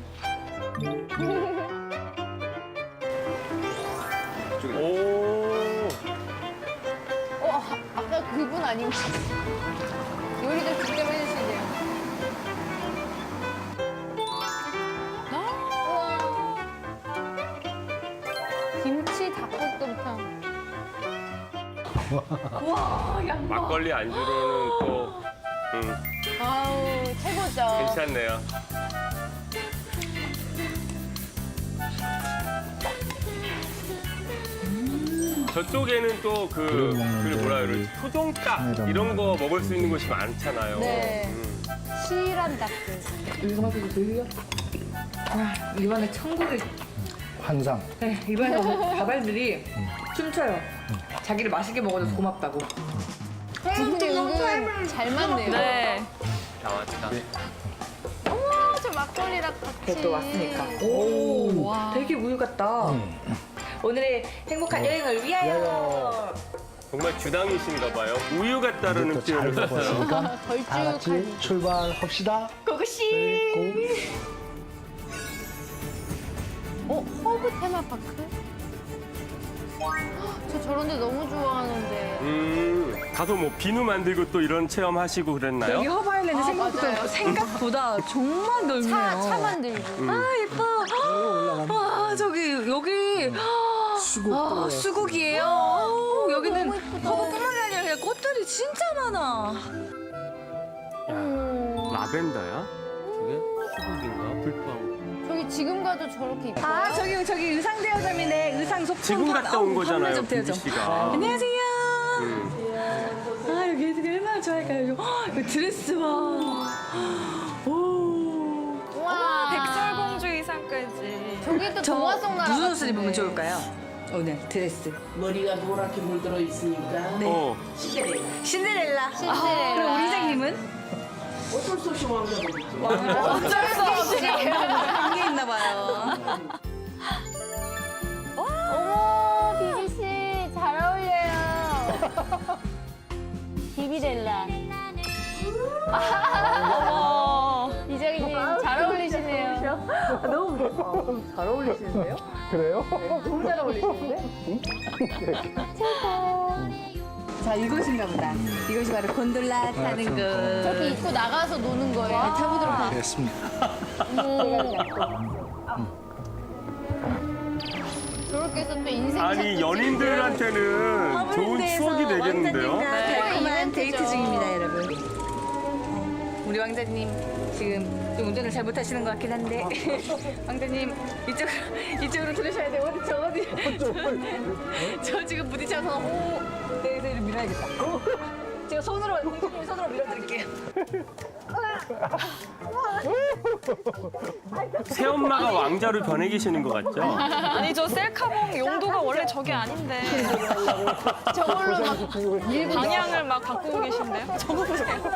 오. 아까 그분 아닌가? 요리도 직접 해주시네요. 김치 닭볶음탕. 막걸리 안주로는 또 아우 최고죠. 괜찮네요. 저쪽에는 또 그 뭐라 그러지? 토종닭 이런 거 먹을 수 있는 곳이 많잖아요. 네. 실한 닭들. 이번에 천국의 환상. 네, 이번에 가발들이 춤춰요. 자기를 맛있게 먹어줘서 고맙다고. 근데 은근 잘 맞네요. 네. 나왔다. 어머 저 막걸리랑 같이. 또 왔으니까. 오, 되게 우유 같다. 오늘의 행복한 여행을 위하여. 정말 주당이신가 봐요. 우유 같다라는 또 잘 표현을 썼어요. 먹었으니까 다 걸쭉한. 같이 출발합시다. 고고씨. 허브 테마파크? 저 저런 데 너무 좋아하는데. 가서 뭐 비누 만들고 또 이런 체험 하시고 그랬나요? 여기 허브아일랜드 맞아요. 생각보다 정말 넓네요. 차 만들고. 아 예뻐. 와 저기 여기 수국. 수국이에요. 아우, 여기는 허브뿐만이 아니라 그냥 꽃들이 진짜 많아. 라벤더야? 저게 수국인가? 불빵. 저기 지금 가도 저렇게 이뻐요. 아 저기 의상 대여점이네. 의상 소품. 지금 갔다 온 거잖아요, 판매점 대여점. 비비 씨가. 안녕하세요. 아 여기 애들이 얼마나 좋아할까요? 이거 드레스 봐. 오. 우와. 백설공주 이상까지. 저기 또 동화 속 나라 무슨 옷을 같은데. 입으면 좋을까요? 오늘 드레스. 머리가 노랗게 물들어 있으니까 어. 신데렐라. 신데렐라. 그럼 우리 선생님은? 어쩔 수 없이 왕자가 있죠. 어쩔 수 없이 한게 있나 봐요. 어머 비비 씨 잘 어울려요. 비비델라. 이정희님 잘 어울리시네요. 잘 어울리시는데요? 그래요? 너무 잘 어울리시는데? 자 이곳인가 보다. 이것이 바로 곤돌라 타는 곳. 저렇게 입고 나가서 노는 거예요. 타보도록 하겠습니다. 됐습니다. 저렇게 해서 또 인생 아니 연인들한테는 좋은 추억이 되겠는데요? 달콤한 이벤트죠. 데이트 중입니다, 여러분. 우리 왕자님 지금 좀 운전을 잘 못하시는 것 같긴 한데 왕자님 이쪽으로 들으셔야 돼요. 저 지금 부딪혀서 여기서 이렇게 밀어야겠다. 제가 공주님 손으로 밀어드릴게요. 새엄마가 왕자로 변해 계시는 것 같죠? 아니 저 셀카봉 용도가 원래 저게 아닌데 저걸로 막 밀고 방향을 막 바꾸고 계신데요? 저거 보세요.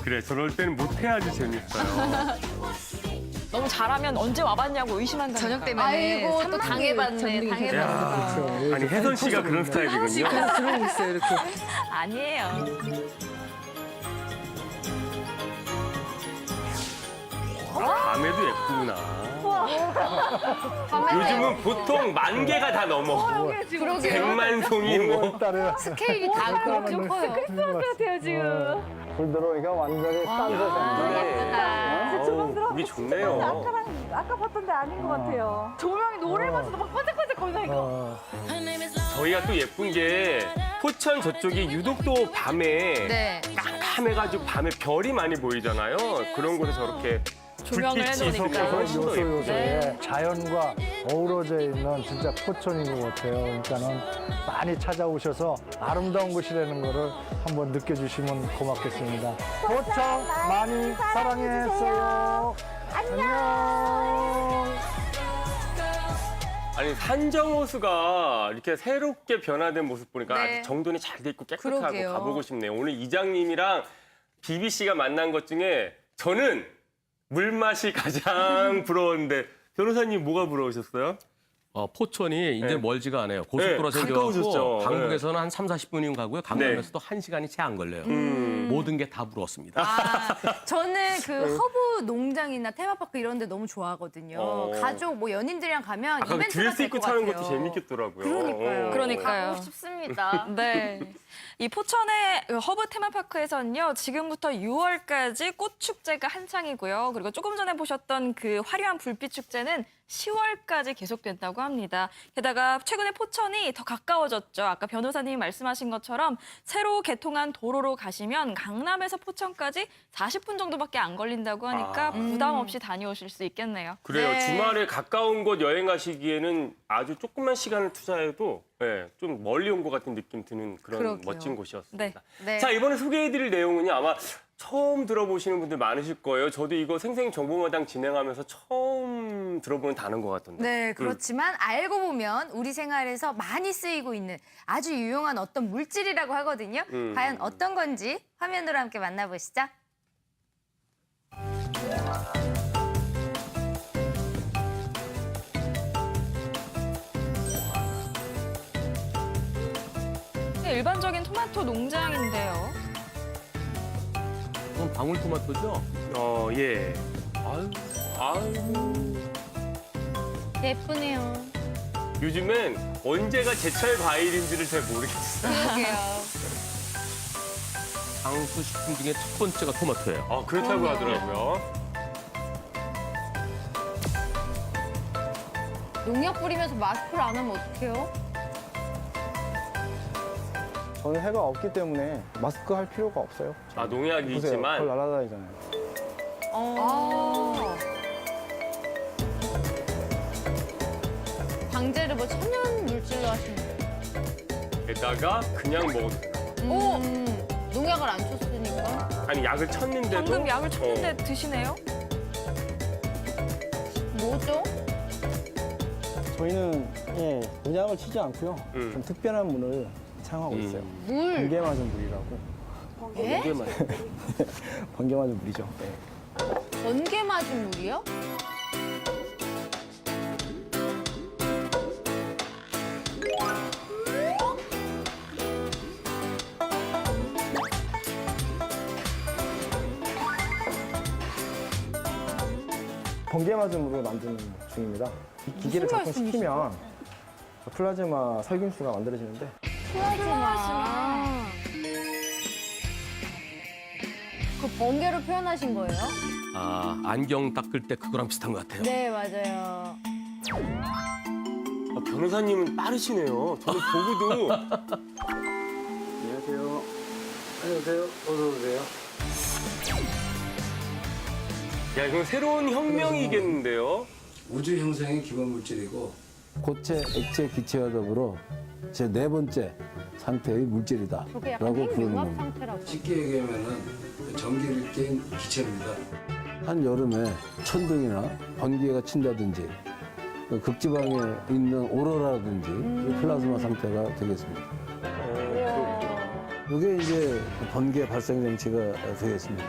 그래 저럴 때는 못해야지 재밌어요. 너무 잘하면 언제 와봤냐고 의심한다니까. 저녁 때문에 아이고 또 당해봤네. 전등이 당해봤네. 야, 아니 혜선 씨가 그런 스타일이군요. 그래서 들어오고 있어요, 이렇게. 아니에요. 밤에도 예쁘구나. 요즘은 보통 10,000개가 다 넘어. 그러게요. 100만 송이 뭐. 딸에 스케일이 다 그렇게 커요. 같아요, 지금. 불 들어오니까 완전히 딴 세상. 어우, 보기 좋네요. 아까 봤던 데 아닌 것 같아요. 조명이 노를 맞춰서 막 반짝반짝 거리니까. 저희가 또 예쁜 게 포천 저쪽이 유독 또 밤에 네. 깜깜해가지고 밤에 별이 많이 보이잖아요. 그런 곳에 저렇게 조명을 불빛이 해놓으니까. 있으면 훨씬 더 예쁘죠. 요소요소에 자연과 어우러져 있는 진짜 포천인 것 같아요. 그러니까는 많이 찾아오셔서 아름다운 곳이라는 거를 한번 느껴주시면 고맙겠습니다. 포천 많이 사랑했어요. 안녕. 아니 산정호수가 이렇게 새롭게 변화된 모습 보니까 네. 아주 정돈이 잘 돼 있고 깨끗하고 그러게요. 가보고 싶네요. 오늘 이장님이랑 비비 씨가 만난 것 중에 저는 물맛이 가장 부러웠는데 변호사님 뭐가 부러우셨어요? 포천이 이제 네. 멀지가 않아요. 고속도로가 네, 생겨갖고 가까워졌죠. 강북에서는 한 3, 40분이면 가고요. 강남에서도 1시간이 채 안 걸려요. 모든 게 다 부러웠습니다. 저는 그 허브 농장이나 테마파크 이런 데 너무 좋아하거든요. 가족, 뭐 연인들이랑 가면 아까 그 이벤트가 드레스 될 입고 것 타는 같아요. 것도 재밌겠더라고요. 그러니까요. 그러니까요. 가고 싶습니다. 네. 이 포천의 허브 테마파크에서는요, 지금부터 6월까지 꽃 축제가 한창이고요. 그리고 조금 전에 보셨던 그 화려한 불빛 축제는 10월까지 계속된다고 합니다. 게다가 최근에 포천이 더 가까워졌죠. 아까 변호사님이 말씀하신 것처럼 새로 개통한 도로로 가시면 강남에서 포천까지 40분 정도밖에 안 걸린다고 하니까 부담 없이 다녀오실 수 있겠네요. 그래요. 네. 주말에 가까운 곳 여행 가시기에는 아주 조금만 시간을 투자해도 좀 멀리 온 것 같은 느낌 드는 그런 그러게요. 멋진 곳이었습니다. 네. 자, 이번에 소개해드릴 내용은요. 아마 처음 들어보시는 분들 많으실 거예요. 저도 이거 생생정보마당 진행하면서 처음 들어보는 단어인 것 같던데. 네, 그렇지만 알고 보면 우리 생활에서 많이 쓰이고 있는 아주 유용한 어떤 물질이라고 하거든요. 과연 어떤 건지 화면으로 함께 만나보시죠. 일반적인 토마토 농장인데요. 그건 방울토마토죠? 예. 아유. 예쁘네요. 요즘엔 언제가 제철 과일인지를 잘 모르겠어요. 그러게요. 장수식품 중에 첫 번째가 토마토예요. 그렇다고 하더라고요. 농약 뿌리면서 마스크를 안 하면 어떡해요? 저는 해가 없기 때문에 마스크 할 필요가 없어요. 농약이 보세요. 있지만 벌 날아다니잖아요. 방제를 뭐 천연 물질로 하시는 거예요? 게다가 그냥 먹어도 돼요. 농약을 안 쳤으니까. 아니 약을 쳤는데도 방금 약을 쳤는데 드시네요? 뭐죠? 저희는 농약을 치지 않고요. 음. 좀 특별한 물을 사용하고 있어요. 물. 번개 맞은 물이라고. 예? 번개 맞은 물이죠. 네. 번개 맞은 물이요? 번개 맞은 물을 만드는 중입니다. 이 기계를 무슨 작동시키면 플라즈마 살균수가 만들어지는데 플라즈마. 그 번개로 표현하신 거예요? 안경 닦을 때 그거랑 비슷한 것 같아요. 네, 맞아요. 변호사님은 빠르시네요. 저는 보고도 안녕하세요. 안녕하세요. 어서 오세요. 야 이건 새로운 혁명이겠는데요. 우주 형성의 기본 물질이고 고체, 액체, 기체와 더불어 제 네 번째 상태의 물질이다 저게 약간 라고 부르는 핵융합 겁니다. 상태라고. 쉽게 얘기하면은 전기를 띈 기체입니다. 한 여름에 천둥이나 번개가 친다든지 극지방에 있는 오로라라든지 이 플라즈마 상태가 되겠습니다. 이게 이제 번개 발생 장치가 되겠습니다.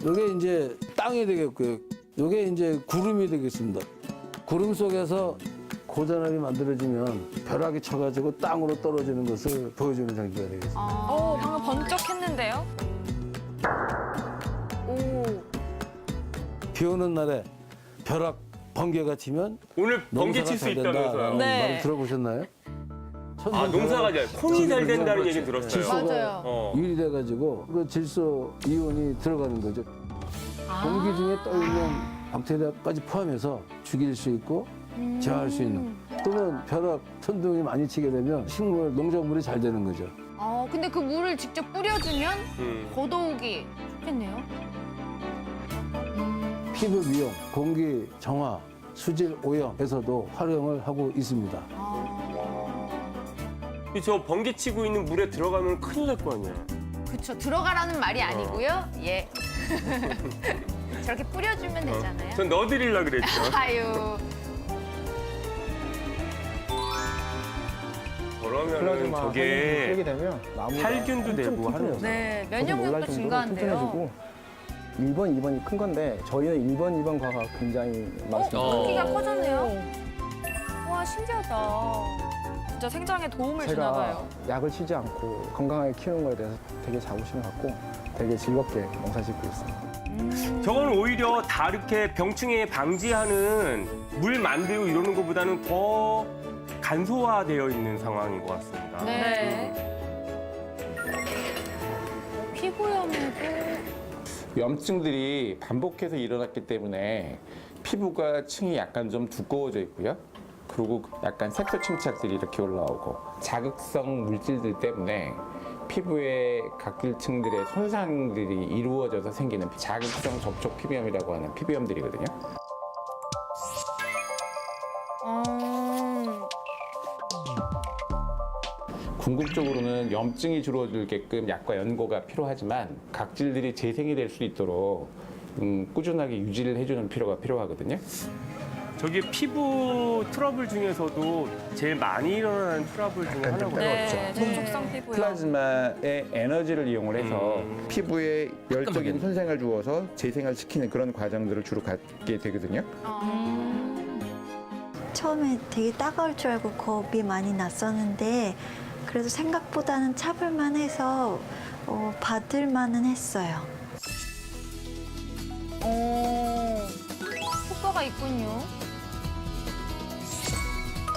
이게 이제 땅이 되겠고요. 이게 이제 구름이 되겠습니다. 구름 속에서 고전압이 만들어지면 벼락이 쳐가지고 땅으로 떨어지는 것을 보여주는 장치가 되겠습니다. 방금 번쩍했는데요. 비 오는 날에 벼락 번개가 치면 오늘 번개 칠 수 있다면서요. 네. 말을 들어보셨나요? 농사가 잘 콩이 잘 된다는 얘기 들었어요. 질소가 맞아요. 유리 돼가지고 그 질소 이온이 들어가는 거죠. 공기 중에 떠 있는 박테리아까지 포함해서 죽일 수 있고 제어할 수 있는. 또는 벼락, 천둥이 많이 치게 되면 식물, 농작물이 잘 되는 거죠. 근데 그 물을 직접 뿌려주면 더더욱이 좋겠네요. 피부 미용, 공기 정화, 수질 오염에서도 활용을 하고 있습니다. 저 번개 치고 있는 물에 들어가면 큰일 날 거 아니에요. 그쵸, 들어가라는 말이 아니고요. 예. 저렇게 뿌려주면 되잖아요. 전 넣어드리려고 그랬죠. 아유. 그러면은 플라즈마 저게 살균이 되면 나무가 살균도 엄청 되고 튼튼해져요. 하는 네, 저도 놀랄 면역력도 정도로 증가한대요. 튼튼해지고 1번, 2번이 큰 건데 저희는 1번, 2번 과가 굉장히 많습니다. 크기가 커졌네요. 와, 신기하다. 진짜 생장에 도움을 주나 봐요. 약을 치지 않고 건강하게 키우는 거에 대해서 되게 자부심을 갖고 되게 즐겁게 농사 짓고 있습니다. 저건 오히려 다 이렇게 병충해 방지하는 물 만들고 이러는 것보다는 더 간소화되어 있는 상황인 것 같습니다. 네. 피부염에도 염증들이 반복해서 일어났기 때문에 피부가 층이 약간 좀 두꺼워져 있고요. 그리고 약간 색소 침착들이 이렇게 올라오고 자극성 물질들 때문에 피부의 각질층들의 손상들이 이루어져서 생기는 자극성 접촉 피부염이라고 하는 피부염들이거든요. 궁극적으로는 염증이 줄어들게끔 약과 연고가 필요하지만 각질들이 재생이 될 수 있도록 꾸준하게 유지를 해주는 필요가 필요하거든요. 저게 피부 트러블 중에서도 제일 많이 일어나는 트러블 중에 하나거든요. 네, 접촉성 피부요. 플라즈마의 에너지를 이용을 해서 피부에 열적인 손상을 주어서 재생을 시키는 그런 과정들을 주로 갖게 되거든요. 처음에 되게 따가울 줄 알고 겁이 많이 났었는데 그래도 생각보다는 참을만 해서 받을만은 했어요. 효과가 있군요.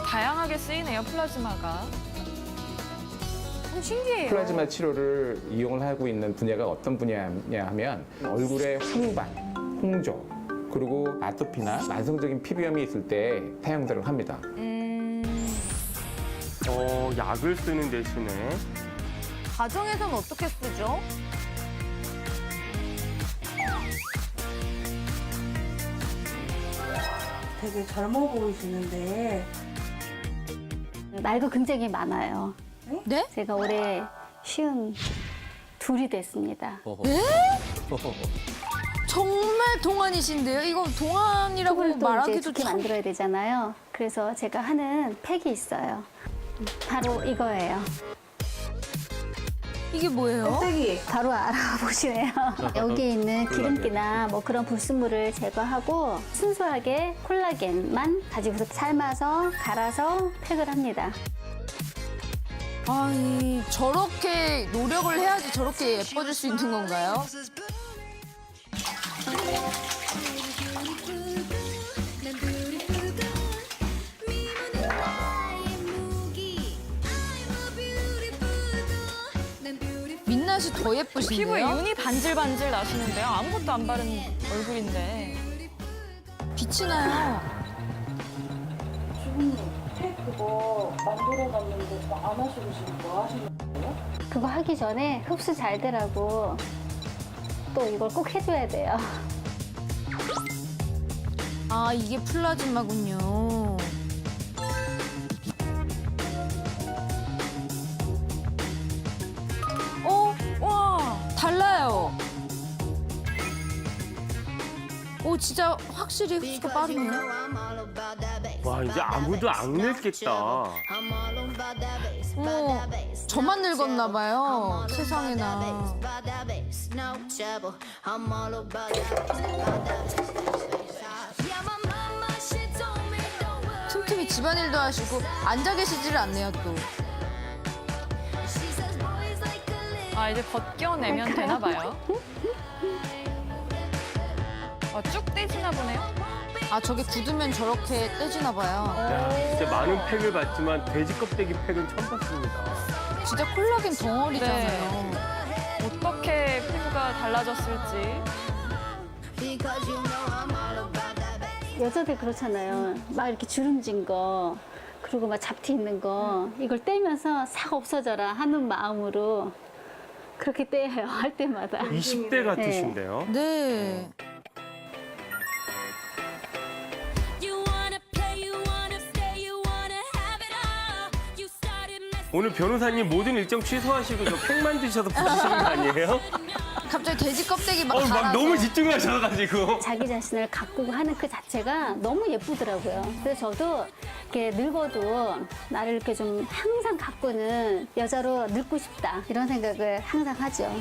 다양하게 쓰이네요, 플라즈마가. 신기해요. 플라즈마 치료를 이용을 하고 있는 분야가 어떤 분야냐 하면 얼굴에 홍반, 홍조, 그리고 아토피나 만성적인 피부염이 있을 때 사용들을 합니다. 약을 쓰는 대신에 가정에서는 어떻게 쓰죠? 되게 젊어 보이시는데 나이도 굉장히 많아요. 네? 제가 올해 52이 됐습니다. 정말 동안이신데요? 이거 동안이라고 또 이제 말하기도 좋게 참... 만들어야 되잖아요. 그래서 제가 하는 팩이 있어요. 바로 이거예요. 이게 뭐예요? 껍데기 바로 알아보시네요. 여기에 있는 기름기나 뭐 그런 불순물을 제거하고 순수하게 콜라겐만 가지고서 삶아서 갈아서 팩을 합니다. 아니, 저렇게 노력을 해야지 저렇게 예뻐질 수 있는 건가요? 민낯이 더 예쁘신데요? 피부에 윤이 반질반질 나시는데요. 아무것도 안 바른 얼굴인데. 빛이 나요. 주부님 팩 그거 만들어놨는데 그거 안 하시고 지금 뭐 하시는 거예요? 그거 하기 전에 흡수 잘 되라고 또 이걸 꼭 해줘야 돼요. 아, 이게 플라즈마군요. 와, 달라요. 오, 진짜 확실히 흡수가 빠르네요. 와 이제 아무도 안 늙겠다. 어머, 저만 늙었나 봐요. 세상에나. 틈틈이 집안일도 하시고 앉아 계시지를 않네요, 또. 아, 이제 벗겨내면 되나 봐요. 쭉 떼지나 보네요. 아, 저게 굳으면 저렇게 떼지나 봐요. 야, 진짜 많은 팩을 봤지만 돼지 껍데기 팩은 처음 봤습니다. 진짜 콜라겐 덩어리잖아요. 어떻게 피부가 달라졌을지. 여자들 그렇잖아요. 막 이렇게 주름진 거, 그리고 막 잡티 있는 거, 이걸 떼면서 싹 없어져라 하는 마음으로 그렇게 떼요, 할 때마다. 20대 같으신데요. 네. 오늘 변호사님 모든 일정 취소하시고 저 팩 만드셔서 부르시는 거 아니에요? 갑자기 돼지 껍데기 막 갈아서. 막 너무 집중하셔가지고. 자기 자신을 가꾸고 하는 그 자체가 너무 예쁘더라고요. 그래서 저도 이렇게 늙어도 나를 이렇게 좀 항상 가꾸는 여자로 늙고 싶다. 이런 생각을 항상 하죠.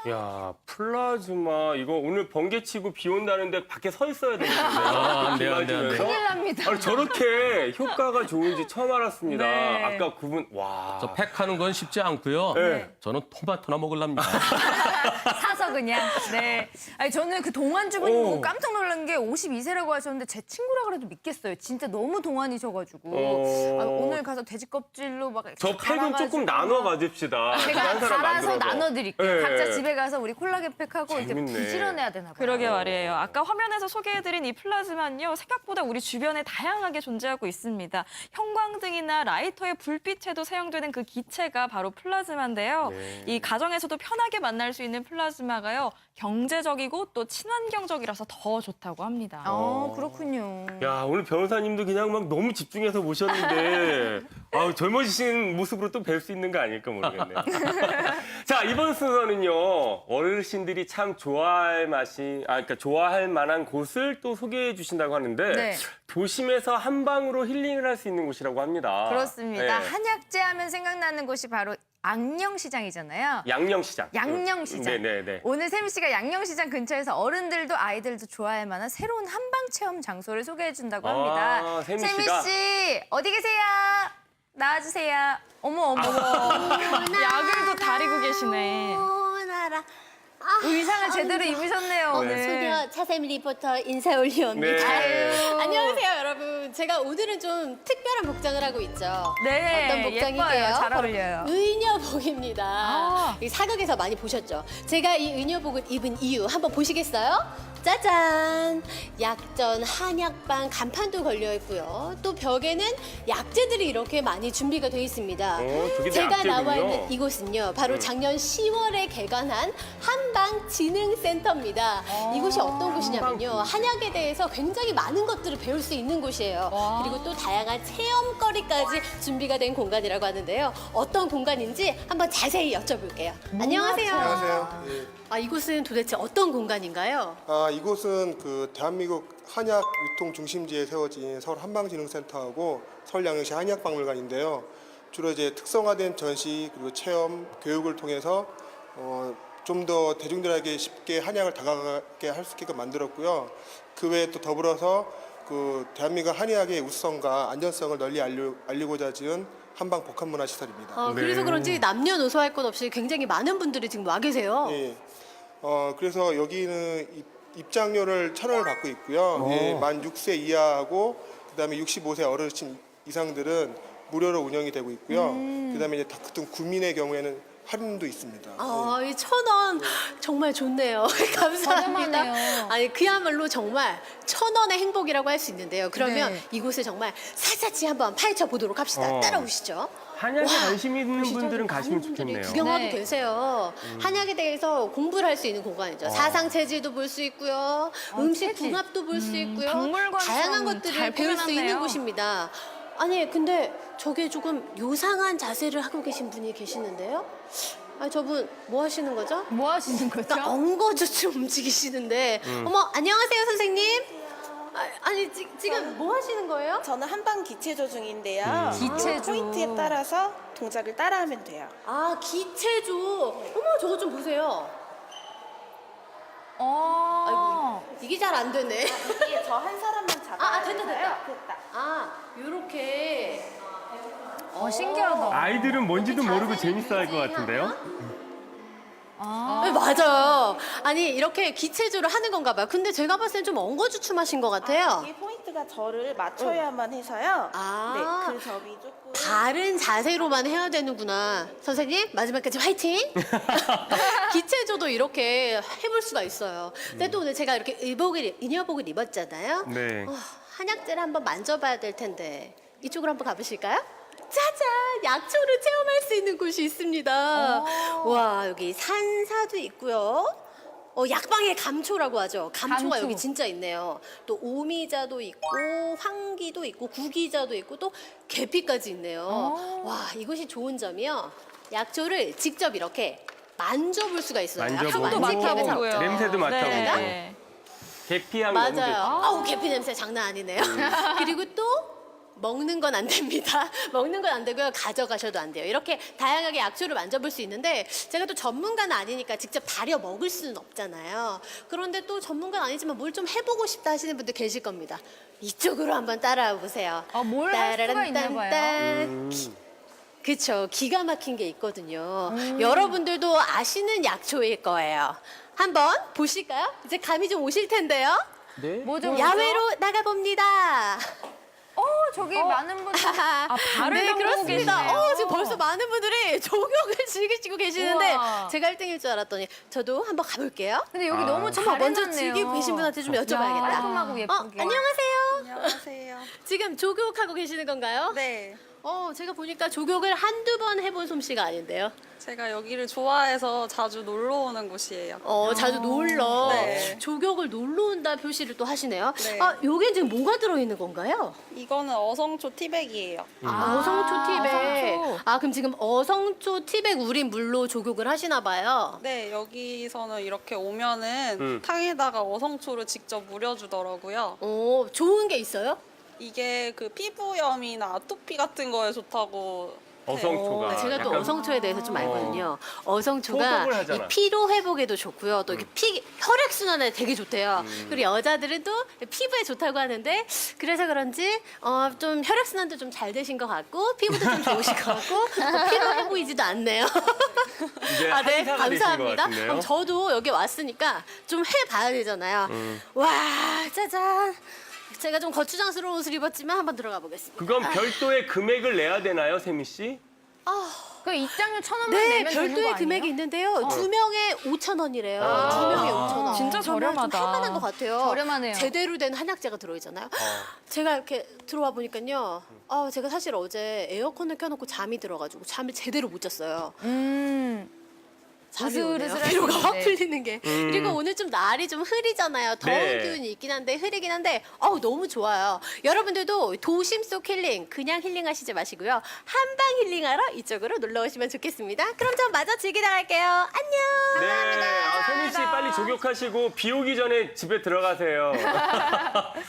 야, 플라즈마 이거 오늘 번개 치고 비 온다는데 밖에 서 있어야 되는데. 안 돼요, 안 돼요, 안 돼요. 큰일 납니다. 아니, 저렇게 효과가 좋은지 처음 알았습니다. 네. 아까 그분 와. 저 팩하는 건 쉽지 않고요. 네. 저는 토마토나 먹으랍니다. 사서 그냥. 네. 아니 저는 그 동안 주부님 오. 보고 깜짝 놀란 게 52세라고 하셨는데 제 친구라 그래도 믿겠어요. 진짜 너무 동안이셔가지고 아, 오늘 가서 돼지 껍질로 막 저 팩은 조금 나눠 가집시다. 제가 한 사람 갈아서 만들어서. 나눠드릴게요. 네. 각자 집에 가서 우리 콜라겐 팩하고 이렇게 재밌네. 부지런해야 되나 봐요. 그러게 말이에요. 아까 화면에서 소개해드린 이 플라즈마는요, 생각보다 우리 주변에 다양하게 존재하고 있습니다. 형광등이나 라이터의 불빛에도 사용되는 그 기체가 바로 플라즈마인데요. 네. 이 가정에서도 편하게 만날 수 있는 플라즈마가요, 경제적이고 또 친환경적이라서 더 좋다고 합니다. 그렇군요. 야, 오늘 변호사님도 그냥 막 너무 집중해서 모셨는데 아우, 젊어지신 모습으로 또 뵐 수 있는 거 아닐까 모르겠네요. 자, 이번 순서는요. 어르신들이 참 좋아할 그러니까 좋아할 만한 곳을 또 소개해 주신다고 하는데 네. 도심에서 한 방으로 힐링을 할 수 있는 곳이라고 합니다. 그렇습니다. 네. 한약재 하면 생각나는 곳이 바로 양령시장이잖아요. 양령시장. 양령시장. 네네네. 오늘 세미 씨가 양령시장 근처에서 어른들도 아이들도 좋아할 만한 새로운 한방 체험 장소를 소개해 준다고 합니다. 세미 세미 씨가? 씨 어디 계세요? 나와주세요. 어머. 약을 또 다리고 계시네. 의상을 제대로 입으셨네요 오늘. 소녀 차세미 리포터 인사 올리옵니다. 네. 안녕하세요, 여러분. 제가 오늘은 좀 특별한 복장을 하고 있죠. 네, 어떤 복장이게요? 예뻐요. 잘 어울려요. 의녀복입니다. 이 사극에서 많이 보셨죠? 제가 이 의녀복을 입은 이유 한번 보시겠어요? 짜잔! 약전, 한약방, 간판도 걸려 있고요. 또 벽에는 약재들이 이렇게 많이 준비가 되어 있습니다. 저게 다 제가 약재군요. 나와 있는 이곳은요, 바로 작년 10월에 개관한 한방지능센터입니다. 이곳이 어떤 곳이냐면요, 한약에 대해서 굉장히 많은 것들을 배울 수 있는 곳이에요. 그리고 또 다양한 체험거리까지 준비가 된 공간이라고 하는데요. 어떤 공간인지 한번 자세히 여쭤볼게요. 안녕하세요. 안녕하세요. 예. 이곳은 도대체 어떤 공간인가요? 이곳은 그 대한민국 한약 유통 중심지에 세워진 서울 한방진흥센터하고 서울 양령시 한의학박물관인데요. 주로 이제 특성화된 전시 그리고 체험, 교육을 통해서 좀 더 대중들에게 쉽게 한약을 다가가게 할 수 있게끔 만들었고요. 그 외에 또 더불어서 그 대한민국 한의학의 우수성과 안전성을 널리 알리고자 지은 한방 복합문화시설입니다. 그래서 그런지 남녀노소 할 것 없이 굉장히 많은 분들이 지금 와 계세요. 예. 그래서 여기는 입장료를 1,000원을 받고 있고요. 예, 만 6세 이하하고 그다음에 65세 어르신 이상들은 무료로 운영이 되고 있고요. 그다음에 이제 같은 구민의 경우에는 할인도 있습니다. 이 1,000원 정말 좋네요. 감사합니다. 저렴하네요. 아니 그야말로 정말 1,000원의 행복이라고 할 수 있는데요. 그러면 네. 이곳을 정말 사사치 한번 파헤쳐 보도록 합시다. 따라오시죠. 한약에 와, 관심 있는 보시죠. 분들은 가시면 많은 분들이 좋겠네요. 구경하도 네. 되세요. 한약에 대해서 공부를 할 수 있는 공간이죠. 사상체질도 볼 수 있고요. 음식 체질. 궁합도 볼 수 있고요. 박물관처럼 다양한 것들을 잘 배울 수 있는 꾸며놨네요. 곳입니다. 아니 근데 저게 조금 요상한 자세를 하고 계신 분이 계시는데요. 저분 뭐 하시는 거죠? 뭐 하시는 거죠? 그러니까 엉거주춤 움직이시는데 어머 안녕하세요 선생님. 아니 지금 뭐 하시는 거예요? 저는 한방 기체조 중인데요. 기체조. 포인트에 따라서 동작을 따라하면 돼요. 기체조. 어머 저거 좀 보세요. 이게 잘 안 되네. 이게 저 한 사람만 잡아야 됐다. 됐다. 요렇게. 신기하다. 아이들은 뭔지도 모르고 재밌어할 것 같은데요. 네, 맞아요. 아니 이렇게 기체조를 하는 건가 봐요. 근데 제가 봤을 땐 좀 엉거주춤하신 것 같아요. 이 포인트가 저를 맞춰야만 해서요. 아. 네, 그 점이 조금 다른 자세로만 해야 되는구나. 선생님 마지막까지 화이팅! 기체조도 이렇게 해볼 수가 있어요. 근데 또 오늘 제가 이렇게 인여복을 입었잖아요. 네. 한약재를 한번 만져봐야 될 텐데 이쪽으로 한번 가보실까요? 짜잔! 약초를 체험할 수 있는 곳이 있습니다. 와 여기 산사도 있고요. 약방의 감초라고 하죠. 감초가 감초. 여기 진짜 있네요. 또 오미자도 있고 황기도 있고 구기자도 있고 또 계피까지 있네요. 와 이곳이 좋은 점이요. 약초를 직접 이렇게 만져볼 수가 있어요. 만져보고. 약초 향도 만지기에는 맡아보고요. 냄새도 맡아보고. 네. 계피향 너무 좋죠. 맞아요. 계피 냄새 장난 아니네요. 그리고 또 먹는 건 안 됩니다. 먹는 건 안 되고요. 가져가셔도 안 돼요. 이렇게 다양하게 약초를 만져볼 수 있는데 제가 또 전문가는 아니니까 직접 다려 먹을 수는 없잖아요. 그런데 또 전문가는 아니지만 뭘 좀 해보고 싶다 하시는 분들 계실 겁니다. 이쪽으로 한번 따라와 보세요. 뭘 할 수가 있나 봐요. 따라란딴딴. 그쵸. 기가 막힌 게 있거든요. 여러분들도 아시는 약초일 거예요. 한번 보실까요? 이제 감이 좀 오실 텐데요. 네. 뭐죠? 야외로 나가봅니다. 저기 많은 분들. 발을 네, 담그고 그렇습니다. 계시네요. 지금 벌써 많은 분들이 조경을 즐기시고 계시는데 우와. 제가 1등일 줄 알았더니 저도 한번 가볼게요. 근데 여기 너무 잘 먼저 해놨네요. 즐기고 계신 분한테 좀 여쭤봐야겠다. 깔끔하고 예쁘게. 안녕하세요. 안녕하세요. 지금 조교하고 계시는 건가요? 네. 제가 보니까 조교를 한두 번 해본 솜씨가 아닌데요. 제가 여기를 좋아해서 자주 놀러 오는 곳이에요. 자주 놀러 네. 조교를 놀러 온다 표시를 또 하시네요. 네. 요게 지금 뭐가 들어있는 건가요? 이거는 어성초 티백이에요. 어성초 티백. 어성초. 그럼 지금 어성초 티백 우린 물로 조교를 하시나 봐요. 네, 여기서는 이렇게 오면은 탕에다가 어성초를 직접 무려주더라고요. 좋은 게 있어요? 이게 그 피부염이나 아토피 같은 거에 좋다고. 어성초가 제가 또 약간 어성초에 대해서 좀 알거든요. 어성초가 소독을 하잖아. 이 피로 회복에도 좋고요. 또 이렇게 혈액 순환에 되게 좋대요. 그리고 여자들은 또 피부에 좋다고 하는데 그래서 그런지 좀 혈액 순환도 좀 잘 되신 것 같고 피부도 좀 좋으실 것 같고 또 피로해 보이지도 않네요. 이제 네, 한의사가 되신 것 감사합니다. 같은데요. 그럼 저도 여기 왔으니까 좀 해봐야 되잖아요. 와, 짜잔. 제가 좀 거추장스러운 옷을 입었지만 한번 들어가 보겠습니다. 그건 별도의 금액을 내야 되나요, 세미 씨? 그 입장료 1,000원만 네, 내면 되는 거 별도의 아니에요? 금액이 있는데요. 2명에 5,000원이래요. 2명에 5,000원. 진짜 저렴하다. 좀 할만한 것 같아요. 저렴하네요. 제대로 된 한약재가 들어있잖아요. 제가 이렇게 들어와 보니까요. 제가 사실 어제 에어컨을 켜놓고 잠이 들어가지고 잠을 제대로 못 잤어요. 잠이 오네요. 으슬으슬 피로가 확 하시는데. 풀리는 게. 그리고 오늘 좀 날이 좀 흐리잖아요. 더운 네. 기운이 있긴 한데 흐리긴 한데 너무 좋아요. 여러분들도 도심 속 힐링 그냥 힐링하시지 마시고요. 한방 힐링하러 이쪽으로 놀러 오시면 좋겠습니다. 그럼 전 마저 즐기다 갈게요. 안녕. 네, 세미 씨 빨리 조격하시고 비 오기 전에 집에 들어가세요.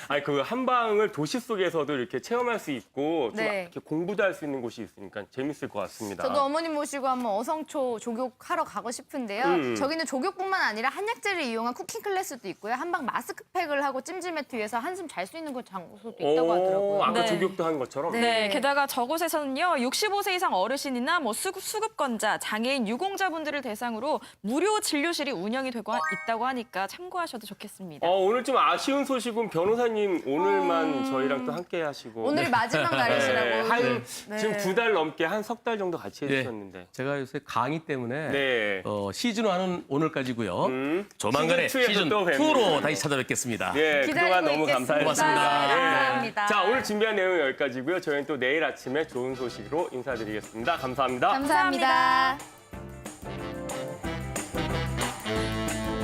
아니 그 한방을 도시 속에서도 이렇게 체험할 수 있고 좀 네. 이렇게 공부도 할 수 있는 곳이 있으니까 재밌을 것 같습니다. 저도 어머님 모시고 한번 어성초 조격하러 가고 싶은데요. 저기는 조격뿐만 아니라 한약재를 이용한 쿠킹 클래스도 있고요. 한방 마스크팩을 하고 찜질매트 위에서 한숨 잘 수 있는 그 장소도 있다고 하더라고요. 아까 네. 조격도 한 것처럼. 네, 게다가 저곳에서는요, 65세 이상 어르신이나 수급권자, 장애인, 유공자분들을 대상으로 무료 진료실이 운영이 되고 있다고 하니까 참고하셔도 좋겠습니다. 오늘 좀 아쉬운 소식은 변호사님 오늘만 저희랑 또 함께 하시고. 오늘이 마지막 날이시라고. 지금 2달 넘게 한 석 달 정도 같이 네. 해주셨는데. 제가 요새 강의 때문에 네. 시즌 1은 오늘까지고요. 조만간에 시즌 2에서 시즌 또 2로 다시 찾아뵙겠습니다. 네, 기다리고 그동안 너무 있겠습니다. 감사했습니다. 네. 감사합니다. 자, 오늘 준비한 내용은 여기까지고요. 저희는 또 내일 아침에 좋은 소식으로 인사드리겠습니다. 감사합니다. 감사합니다.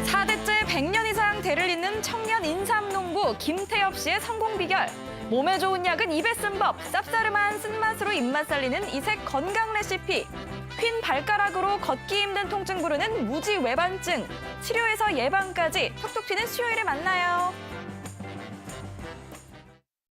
4대째 100년 이상 대를 잇는 청년 인삼농부 김태엽 씨의 성공 비결. 몸에 좋은 약은 입에 쓴 법, 쌉싸름한 쓴맛으로 입맛 살리는 이색 건강 레시피. 휜 발가락으로 걷기 힘든 통증 부르는 무지 외반증. 치료에서 예방까지 톡톡 튀는 수요일에 만나요.